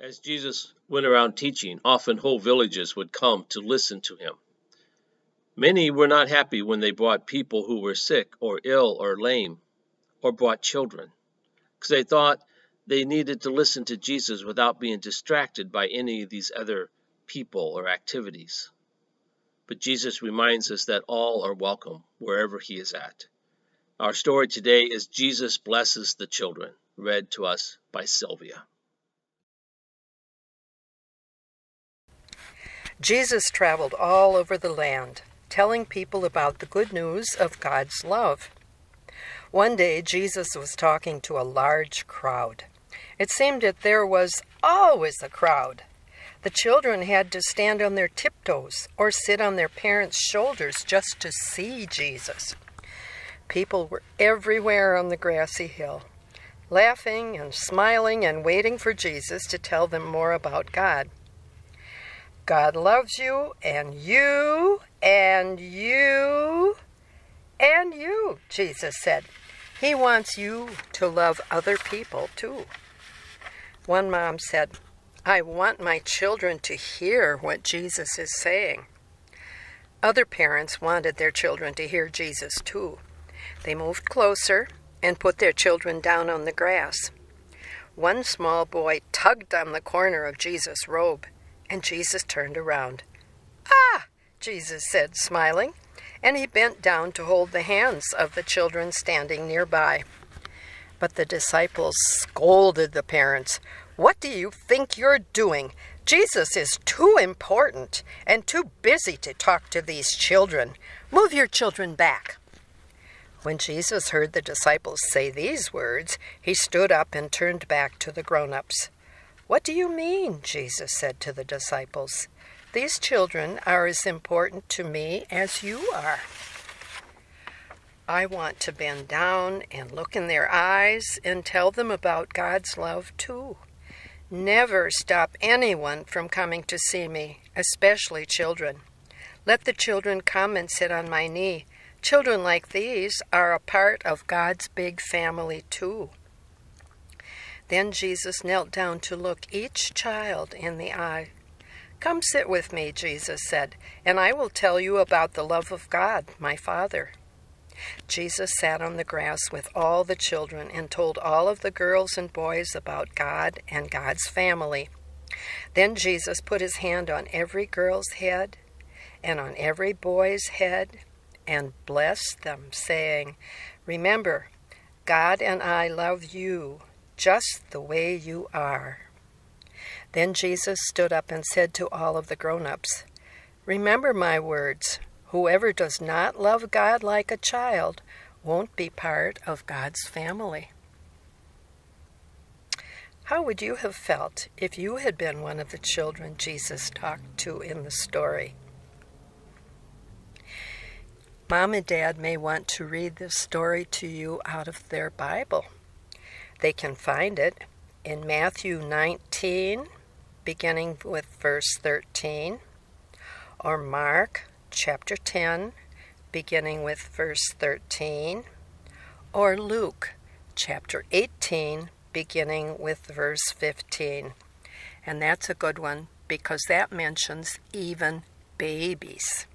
As Jesus went around teaching, often whole villages would come to listen to him. Many were not happy when they brought people who were sick or ill or lame, or brought children, because they thought they needed to listen to Jesus without being distracted by any of these other people or activities. But Jesus reminds us that all are welcome wherever he is at. Our story today is Jesus Blesses the Children, read to us by Sylvia. Jesus traveled all over the land, telling people about the good news of God's love. One day, Jesus was talking to a large crowd. It seemed that there was always a crowd. The children had to stand on their tiptoes or sit on their parents' shoulders just to see Jesus. People were everywhere on the grassy hill, laughing and smiling and waiting for Jesus to tell them more about God. God loves you, and you, and you, and you, Jesus said. He wants you to love other people, too. One mom said, I want my children to hear what Jesus is saying. Other parents wanted their children to hear Jesus, too. They moved closer and put their children down on the grass. One small boy tugged on the corner of Jesus' robe, and Jesus turned around. Ah, Jesus said, smiling, and he bent down to hold the hands of the children standing nearby. But the disciples scolded the parents. What do you think you're doing? Jesus is too important and too busy to talk to these children. Move your children back. When Jesus heard the disciples say these words, he stood up and turned back to the grown-ups. What do you mean? Jesus said to the disciples. These children are as important to me as you are. I want to bend down and look in their eyes and tell them about God's love too. Never stop anyone from coming to see me, especially children. Let the children come and sit on my knee. Children like these are a part of God's big family too. Then Jesus knelt down to look each child in the eye. Come sit with me, Jesus said, and I will tell you about the love of God, my Father. Jesus sat on the grass with all the children and told all of the girls and boys about God and God's family. Then Jesus put his hand on every girl's head and on every boy's head and blessed them, saying, Remember, God and I love you just the way you are. Then Jesus stood up and said to all of the grown-ups, Remember my words. Whoever does not love God like a child won't be part of God's family. How would you have felt if you had been one of the children Jesus talked to in the story? Mom and Dad may want to read this story to you out of their Bible. They can find it in Matthew 19, beginning with verse 13, or Mark chapter 10, beginning with verse 13, or Luke chapter 18, beginning with verse 15. And that's a good one because that mentions even babies.